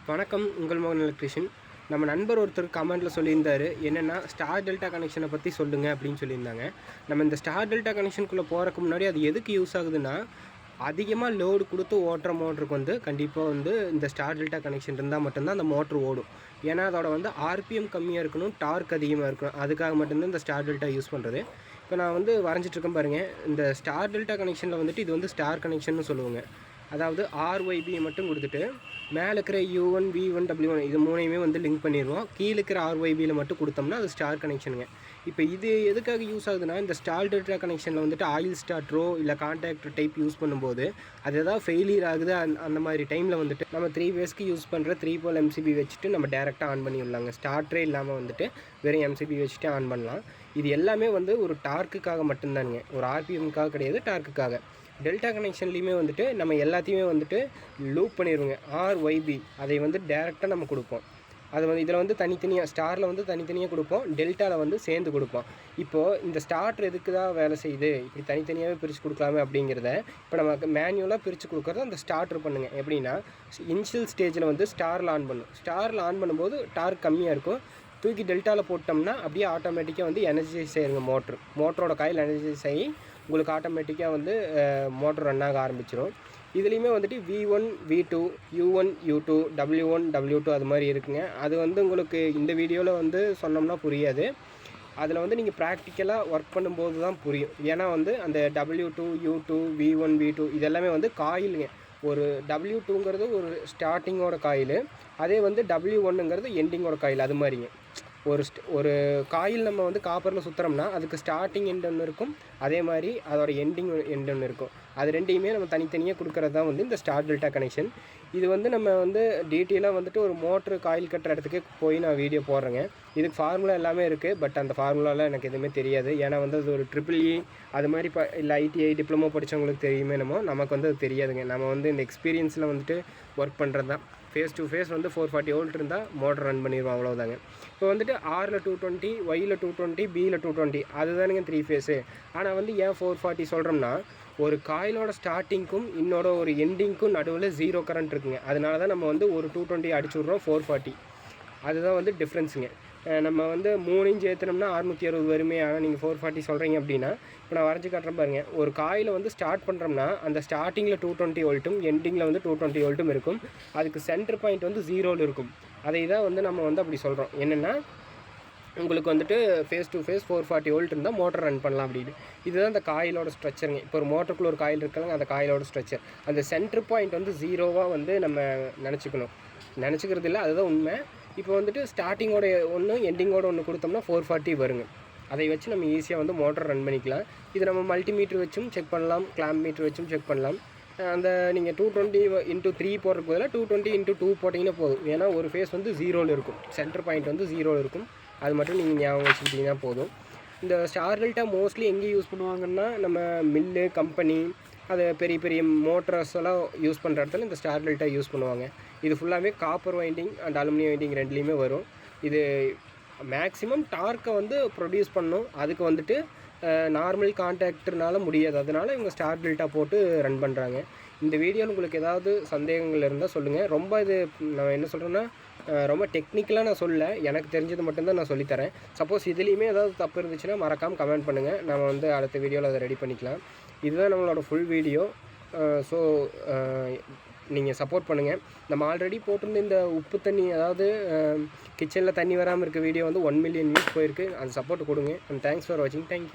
வணக்கம். உங்கள் மோகன் எலக்ட்ரிஷியன். நம்ம நண்பர் ஒருத்தர் கமெண்ட்டில் சொல்லியிருந்தார், என்னென்னா ஸ்டார் டெல்டா கனெக்ஷனை பற்றி சொல்லுங்கள் அப்படின்னு சொல்லியிருந்தாங்க. நம்ம இந்த ஸ்டார் டெல்டா கனெக்ஷனுக்குள்ளே போகிறக்கு முன்னாடி அது எதுக்கு யூஸ் ஆகுதுன்னா, அதிகமாக லோடு கொடுத்து ஓட்டுற மோட்டருக்கு வந்து கண்டிப்பாக வந்து இந்த ஸ்டார் டெல்டா கனெக்ஷன் இருந்தால் மட்டும்தான் அந்த மோட்ரு ஓடும். ஏன்னா அதோட வந்து ஆர்பிஎம் கம்மியாக இருக்கணும், டார்க் அதிகமாக இருக்கணும். அதுக்காக மட்டும்தான் இந்த ஸ்டார் டெல்டா யூஸ் பண்ணுறது. இப்போ நான் வந்து வரைஞ்சிட்ருக்கேன் பாருங்கள். இந்த ஸ்டார் டெல்டா கனெக்ஷனில் வந்துட்டு இது வந்து ஸ்டார் கனெக்ஷன் சொல்லுவாங்க. அதாவது RYB மட்டும் கொடுத்துட்டு மேலே இருக்கிற U1 V1 W1 இது மூணையுமே வந்து லிங்க் பண்ணிடுவோம். கீழே இருக்கிற RYBயில் மட்டும் கொடுத்தோம்னா அது ஸ்டார் கனெக்ஷனுங்க. இப்போ இது எதுக்காக யூஸ் ஆகுதுன்னா, இந்த ஸ்டார் டெல்டா கனெக்ஷனில் வந்துட்டு ஆயில் ஸ்டார்ட்ரோ இல்லை கான்டாக்டர் டைப் யூஸ் பண்ணும்போது அது எதாவது ஃபெயிலியர் ஆகுது. அந்த மாதிரி டைமில் வந்துட்டு நம்ம 3 பேஸ்க்கு யூஸ் பண்ணுற 3 pole MCB வச்சுட்டு நம்ம டேரெக்டாக ஆன் பண்ணி விடலாங்க. ஸ்டார்டரே இல்லாமல் வந்துட்டு வெறும் MCB வச்சுட்டு ஆன் பண்ணலாம். இது எல்லாமே வந்து ஒரு டார்க்குக்காக மட்டும்தானுங்க, ஒரு RPMக்காக கிடையாது, டார்க்குக்காக. டெல்டா கனெக்ஷன்லேயுமே வந்துட்டு நம்ம எல்லாத்தையுமே வந்துட்டு லூப் பண்ணிடுவோங்க. RYB அதை வந்து டேரெக்டாக நம்ம கொடுப்போம். அது வந்து இதில் வந்து தனித்தனியாக ஸ்டாரில் வந்து தனித்தனியாக கொடுப்போம், டெல்டாவில் வந்து சேர்ந்து கொடுப்போம். இப்போது இந்த ஸ்டார்டர் எதுக்கு தான் வேலை செய்யுது, இப்படி தனித்தனியாகவே பிரித்து கொடுக்கலாமே அப்படிங்கிறத இப்போ நமக்கு மேனுவலாக பிரித்து கொடுக்குறது அந்த ஸ்டார்டர் பண்ணுங்க. எப்படின்னா, இனிஷியல் ஸ்டேஜில் வந்து ஸ்டாரில் ஆன் பண்ணும். ஸ்டாரில் ஆன் பண்ணும்போது டார்க் கம்மியாக இருக்கும். தூக்கி டெல்டாவில் போட்டோம்னா அப்படியே ஆட்டோமேட்டிக்காக வந்து எனர்ஜைஸ் ஆயிருங்க. மோட்டரோட காயில் எனர்ஜைஸ் ஆகி உங்களுக்கு ஆட்டோமேட்டிக்காக வந்து மோட்டர் ரன் ஆக ஆரம்பிச்சிடும். இதுலேயுமே வந்துட்டு V1 V2 U1 U2 W1 W2 அது மாதிரி இருக்குங்க. அது வந்து உங்களுக்கு இந்த வீடியோவில் வந்து சொன்னோம்னா புரியாது. அதில் வந்து நீங்கள் ப்ராக்டிக்கலாக ஒர்க் பண்ணும்போது தான் புரியும். ஏன்னா வந்து அந்த W2 U2 V1 V2 இதெல்லாமே வந்து காயிலுங்க. ஒரு W2ங்கிறது ஒரு ஸ்டார்டிங்கோட காயில், அதே வந்து W1ங்கிறது எண்டிங்கோட காயில். அது மாதிரிங்க. ஒரு காயில் நம்ம வந்து காப்பரில் சுற்றுறோம்னா அதுக்கு ஸ்டார்டிங் எண்ட் ஒன்று இருக்கும், அதே மாதிரி அதோட எண்டிங் எண்ட் ஒன்று இருக்கும். அது ரெண்டையுமே நம்ம தனித்தனியாக கொடுக்குறது தான் வந்து இந்த ஸ்டார் டெல்டா கனெக்ஷன். இது வந்து நம்ம வந்து டீட்டெயிலாக வந்துட்டு ஒரு மோட்ரு காயில் கட்டுற இடத்துக்கே போய் நான் வீடியோ போடுறேங்க. இதுக்கு ஃபார்முலா எல்லாமே இருக்குது. பட் அந்த ஃபார்முலாலாம் எனக்கு எதுவுமே தெரியாது. ஏன்னா வந்து அது ஒரு EEE அது மாதிரி இல்லை ITI டிப்ளமோ படித்தவங்களுக்கு தெரியுமே, நமக்கு வந்து அது தெரியாதுங்க. நம்ம வந்து இந்த எக்ஸ்பீரியன்ஸில் வந்துட்டு ஒர்க் பண்ணுறது தான். ஃபேஸ் டு ஃபேஸ் வந்து 440 வோல்ட் இருந்தால் மோட்டர் ரன் பண்ணிடுவோம், அவ்வளோதாங்க. இப்போ வந்துட்டு Rல 220, Yல 220, Bல 220 அதுதானுங்க 3 ஃபேஸு. ஆனால் வந்து ஏன் 440 சொல்கிறோம்னா, ஒரு காயிலோட ஸ்டார்டிங்க்கும் இன்னோட ஒரு எண்டிங்க்கும் நடுவில் 0 கரண்ட் இருக்குங்க. அதனால தான் நம்ம வந்து ஒரு 220 அடிச்சு விட்றோம் 440. அதுதான் வந்து டிஃப்ரென்ஸுங்க. நம்ம வந்து 3 இன்ச் ஏற்றினோம்னா 660 வருமே. ஆனால் நீங்கள் 440 சொல்கிறீங்க அப்படின்னா, இப்போ நான் வரைஞ்சி காட்டுறேன் பாருங்க. ஒரு காயில் வந்து ஸ்டார்ட் பண்ணுறோம்னா அந்த ஸ்டார்டிங்கில் 220 வோல்ட்டும் எண்டிங்கில் வந்து 220 வோல்ட்டும் இருக்கும். அதுக்கு சென்டர் பாயிண்ட் வந்து 0ல் இருக்கும். அதை தான் வந்து நம்ம வந்து அப்படி சொல்கிறோம். என்னென்னா, உங்களுக்கு வந்துட்டு ஃபேஸ் டு ஃபேஸ் 440 வோல்ட் இருந்தால் மோட்டர் ரன் பண்ணலாம் அப்படின்னு. இதுதான் அந்த காயிலோட ஸ்ட்ரக்சருங்க. இப்போ ஒரு மோட்டருக்குள்ள ஒரு காயில் இருக்காங்க, அந்த காயிலோட ஸ்ட்ரக்சர். அந்த சென்டர் பாயிண்ட் வந்து 0வாக வந்து நம்ம நினச்சிக்கிறது இல்லை, அதுதான் உண்மை. இப்போ வந்துட்டு ஸ்டார்டிங்கோட ஒன்று எண்டிங்கோட ஒன்று கொடுத்தோம்னா 440 வருங்க. அதை வச்சு நம்ம ஈஸியாக வந்து மோட்டர் ரன் பண்ணிக்கலாம். இது நம்ம மல்டிமீட்டர் வச்சும் செக் பண்ணலாம், கிளாம்ப் மீட்டர் வச்சும் செக் பண்ணலாம். அந்த நீங்கள் 220x3 போடுறதுக்கு பதிலாக 220x2 போட்டிங்கன்னா போதும். ஏன்னா ஒரு ஃபேஸ் வந்து 0ல் இருக்கும், சென்டர் பாயிண்ட் வந்து 0ல் இருக்கும். அது மட்டும் நீங்கள் ஞாபகம் வச்சுக்கிட்டிங்கன்னா போதும். இந்த ஸ்டார் டெல்டா மோஸ்ட்லி எங்கே யூஸ் பண்ணுவாங்கன்னா, நம்ம மில்லு கம்பெனி அது பெரிய பெரிய மோட்டர்ஸ் எல்லாம் யூஸ் பண்ணுற இடத்துல இந்த ஸ்டார் டெல்டா யூஸ் பண்ணுவாங்க. இது ஃபுல்லாகவே copper winding and aluminium winding ரெண்டுலேயுமே வரும். இது மேக்ஸிமம் டார்க்கை வந்து ப்ரொடியூஸ் பண்ணும். அதுக்கு வந்துட்டு நார்மல் கான்டாக்டர்னால முடியாது. அதனால் இவங்க ஸ்டார் டெல்டா போட்டு ரன் பண்ணுறாங்க. இந்த வீடியோவில் உங்களுக்கு ஏதாவது சந்தேகங்கள் இருந்தால் சொல்லுங்கள். ரொம்ப இது நான் என்ன சொல்கிறேன்னா, ரொம்ப டெக்னிக்கலாக நான் சொல்லலை, எனக்கு தெரிஞ்சது மட்டும்தான் நான் சொல்லித்தரேன். சப்போஸ் இதுலேயுமே ஏதாவது தப்பு இருந்துச்சுன்னா மறக்காமல் கமெண்ட் பண்ணுங்கள். நம்ம வந்து அடுத்த வீடியோவில் அதை ரெடி பண்ணிக்கலாம். இதுதான் நம்மளோட ஃபுல் வீடியோ. ஸோ நீங்கள் சப்போர்ட் பண்ணுங்கள். நம்ம ஆல்ரெடி போட்டிருந்த இந்த உப்பு தண்ணி, அதாவது கிச்சனில் தண்ணி வராமல் இருக்க வீடியோ வந்து 1 மில்லியன் வியூஸ் போயிருக்கு. அந்த சப்போர்ட் கொடுங்க. அண்ட் தேங்க்ஸ் ஃபார் வாட்சிங். தேங்க்யூ.